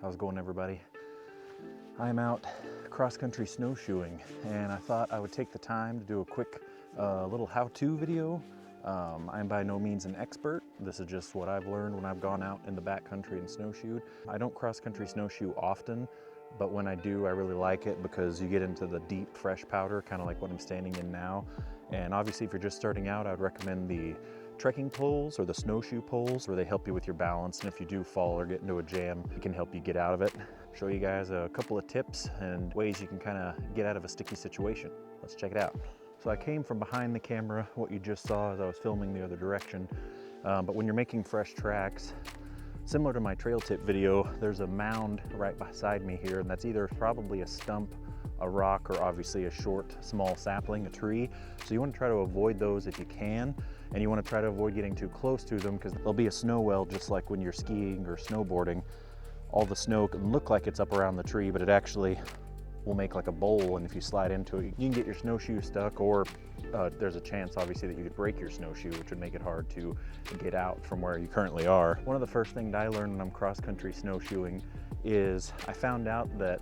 How's it going, everybody? I'm out cross-country snowshoeing, and I thought I would take the time to do a quick little how-to video. I'm by no means an expert. This is just what I've learned when I've gone out in the backcountry and snowshoed. I don't cross-country snowshoe often, but when I do, I really like it because you get into the deep, fresh powder, kind of like what I'm standing in now. And obviously, if you're just starting out, I would recommend the trekking poles or the snowshoe poles, where they help you with your balance, and if you do fall or get into a jam, it can help you get out of it. Show you guys a couple of tips and ways you can kind of get out of a sticky situation. Let's check it out. So I came from behind the camera, what you just saw as I was filming the other direction, but when you're making fresh tracks, similar to my trail tip video, there's a mound right beside me here, and that's either probably a stump, a rock, or obviously a short, small sapling, a tree. So you want to try to avoid those if you can, and you want to try to avoid getting too close to them because there'll be a snow well, just like when you're skiing or snowboarding. All the snow can look like it's up around the tree, but it actually will make like a bowl, and if you slide into it, you can get your snowshoe stuck, or there's a chance obviously that you could break your snowshoe, which would make it hard to get out from where you currently are. One of the first things I learned when I'm cross-country snowshoeing is I found out that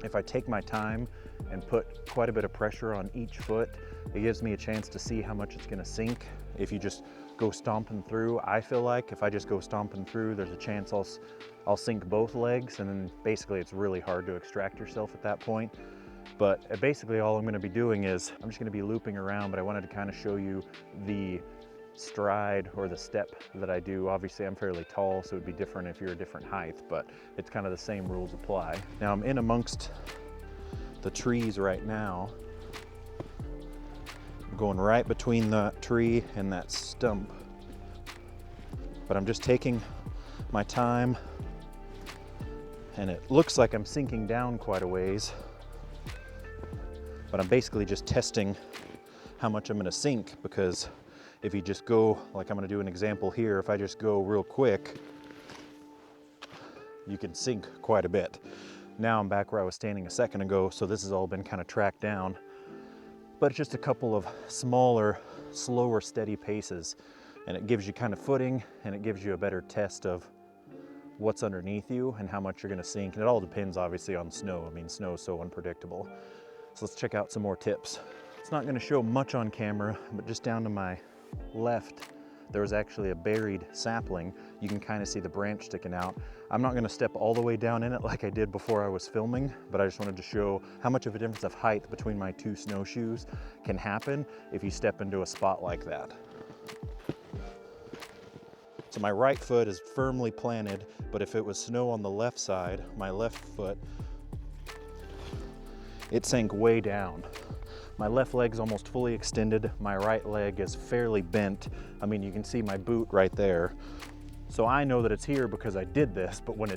if I take my time and put quite a bit of pressure on each foot, it gives me a chance to see how much it's gonna sink. If you just go stomping through, I feel like if I just go stomping through, there's a chance I'll sink both legs, and then basically it's really hard to extract yourself at that point. But basically all I'm gonna be doing is, I'm just gonna be looping around, but I wanted to kind of show you the stride or the step that I do. Obviously I'm fairly tall, so it'd be different if you're a different height, but it's kind of the same rules apply. Now I'm in amongst the trees right now. I'm going right between the tree and that stump, but I'm just taking my time, and it looks like I'm sinking down quite a ways, but I'm basically just testing how much I'm gonna sink, because if you just go, like I'm gonna do an example here, if I just go real quick, you can sink quite a bit. Now I'm back where I was standing a second ago, so this has all been kind of tracked down, but it's just a couple of smaller, slower, steady paces, and it gives you kind of footing, and it gives you a better test of what's underneath you and how much you're gonna sink. And it all depends obviously on snow. I mean, snow is so unpredictable. So let's check out some more tips. It's not gonna show much on camera, but just down to my left, there was actually a buried sapling. You can kind of see the branch sticking out. I'm not gonna step all the way down in it like I did before I was filming, but I just wanted to show how much of a difference of height between my two snowshoes can happen if you step into a spot like that. So my right foot is firmly planted, but if it was snow on the left side, my left foot, it sank way down. My left leg's almost fully extended. My right leg is fairly bent. I mean, you can see my boot right there. So I know that it's here because I did this, but when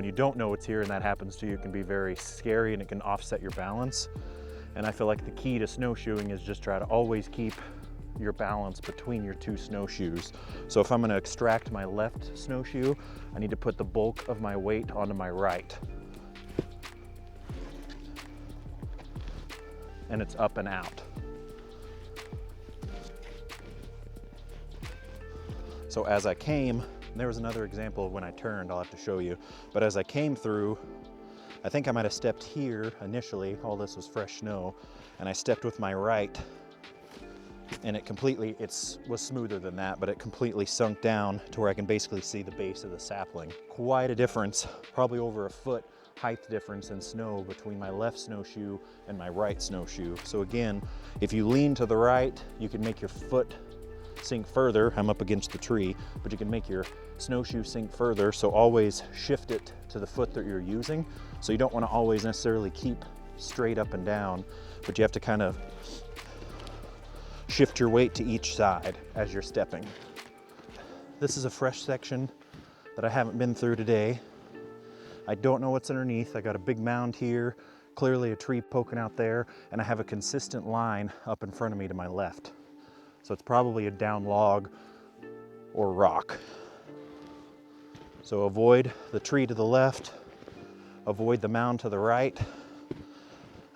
you don't know it's here and that happens to you, it can be very scary and it can offset your balance. And I feel like the key to snowshoeing is just try to always keep your balance between your two snowshoes. So if I'm gonna extract my left snowshoe, I need to put the bulk of my weight onto my right. And it's up and out. So as I came, there was another example of when I turned, I'll have to show you, but as I came through, I think I might have stepped here initially, all this was fresh snow, and I stepped with my right, and it was smoother than that, but it completely sunk down to where I can basically see the base of the sapling. Quite a difference, probably over a foot height difference in snow between my left snowshoe and my right snowshoe. So again, if you lean to the right, you can make your foot sink further. I'm up against the tree, but you can make your snowshoe sink further. So always shift it to the foot that you're using. So you don't want to always necessarily keep straight up and down, but you have to kind of shift your weight to each side as you're stepping. This is a fresh section that I haven't been through today. I don't know what's underneath. I got a big mound here, clearly a tree poking out there, and I have a consistent line up in front of me to my left. So it's probably a down log or rock. So avoid the tree to the left, avoid the mound to the right.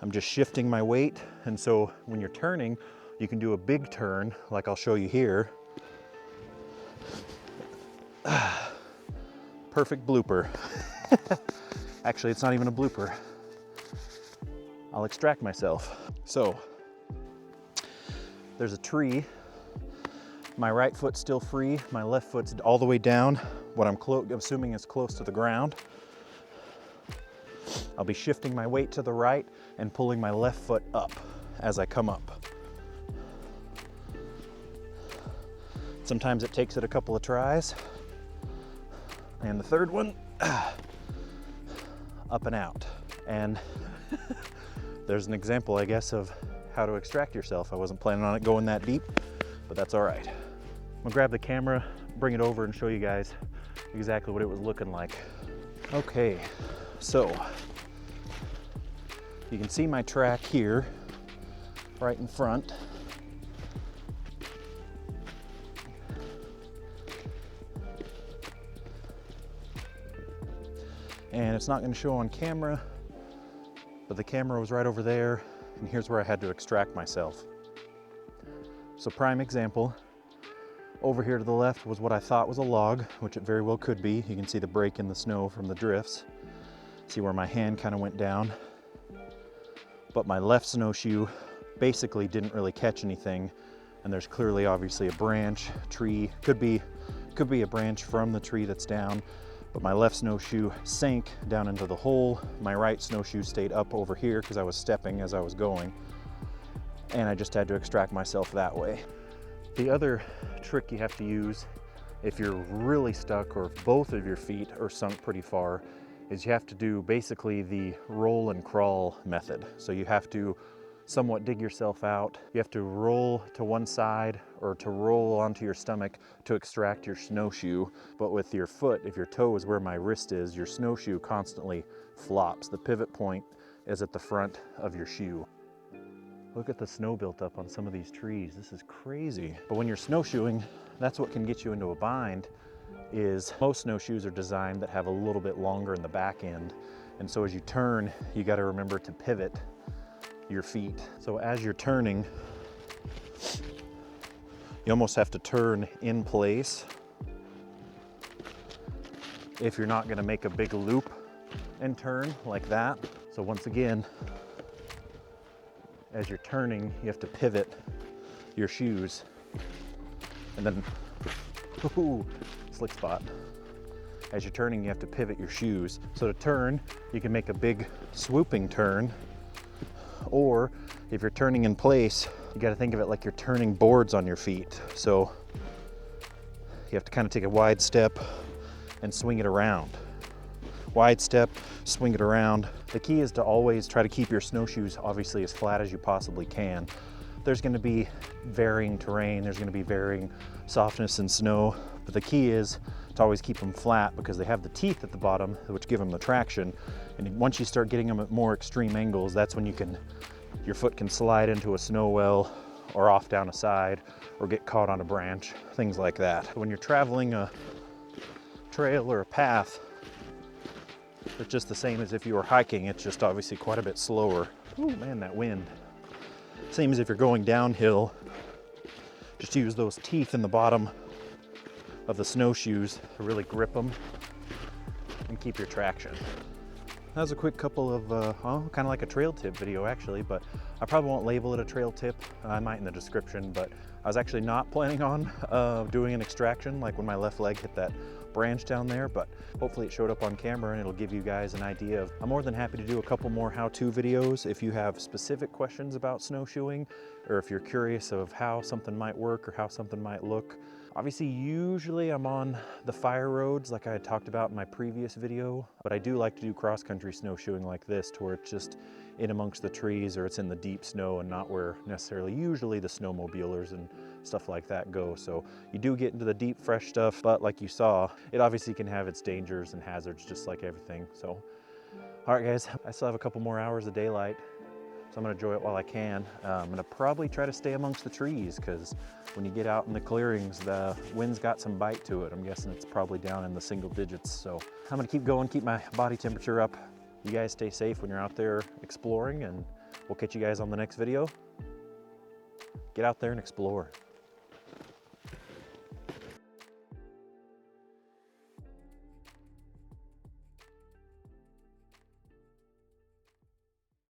I'm just shifting my weight, and so when you're turning, you can do a big turn, like I'll show you here. Perfect blooper. Actually, it's not even a blooper. I'll extract myself. So, there's a tree. My right foot's still free. My left foot's all the way down. What I'm assuming is close to the ground. I'll be shifting my weight to the right and pulling my left foot up as I come up. Sometimes it takes it a couple of tries. And the third one, up and out. And there's an example, I guess, of how to extract yourself. I wasn't planning on it going that deep, but that's all right. I'm gonna grab the camera, bring it over and show you guys exactly what it was looking like. Okay, so you can see my track here, right in front. And it's not going to show on camera, but the camera was right over there, and here's where I had to extract myself. So prime example, over here to the left was what I thought was a log, which it very well could be. You can see the break in the snow from the drifts. See where my hand kind of went down. But my left snowshoe basically didn't really catch anything, and there's clearly obviously a branch, tree, could be a branch from the tree that's down. But my left snowshoe sank down into the hole. My right snowshoe stayed up over here because I was stepping as I was going. And I just had to extract myself that way. The other trick you have to use if you're really stuck or if both of your feet are sunk pretty far is you have to do basically the roll and crawl method. So you have to somewhat dig yourself out. You have to roll to one side or to roll onto your stomach to extract your snowshoe. But with your foot, if your toe is where my wrist is, your snowshoe constantly flops. The pivot point is at the front of your shoe. Look at the snow built up on some of these trees. This is crazy. But when you're snowshoeing, that's what can get you into a bind. Is most snowshoes are designed that have a little bit longer in the back end. And so as you turn, you got to remember to pivot your feet. So as you're turning, you almost have to turn in place if you're not going to make a big loop and turn like that. So once again, as you're turning, you have to pivot your shoes and then, ooh, slick spot. As you're turning, you have to pivot your shoes. So to turn, you can make a big swooping turn, or if you're turning in place, you got to think of it like you're turning boards on your feet. So you have to kind of take a wide step and swing it around. Wide step, swing it around. The key is to always try to keep your snowshoes obviously as flat as you possibly can. There's going to be varying terrain, there's going to be varying softness in snow, but the key is to always keep them flat because they have the teeth at the bottom which give them the traction. And once you start getting them at more extreme angles, that's when your foot can slide into a snow well or off down a side or get caught on a branch, things like that. When you're traveling a trail or a path, it's just the same as if you were hiking. It's just obviously quite a bit slower. Oh man, that wind. Same as if you're going downhill. Just use those teeth in the bottom of the snowshoes to really grip them and keep your traction. That was a quick couple of, kind of like a trail tip video actually, but I probably won't label it a trail tip. I might in the description, but I was actually not planning on doing an extraction like when my left leg hit that branch down there, but hopefully it showed up on camera and it'll give you guys an idea of. I'm more than happy to do a couple more how-to videos if you have specific questions about snowshoeing, or if you're curious of how something might work or how something might look. Obviously, usually I'm on the fire roads like I had talked about in my previous video, but I do like to do cross-country snowshoeing like this to where it's just in amongst the trees or it's in the deep snow and not where necessarily usually the snowmobilers and stuff like that go. So you do get into the deep, fresh stuff, but like you saw, it obviously can have its dangers and hazards just like everything. So, all right guys, I still have a couple more hours of daylight, so I'm gonna enjoy it while I can. I'm gonna probably try to stay amongst the trees because when you get out in the clearings, the wind's got some bite to it. I'm guessing it's probably down in the single digits. So I'm gonna keep going, keep my body temperature up. You guys stay safe when you're out there exploring, and we'll catch you guys on the next video. Get out there and explore.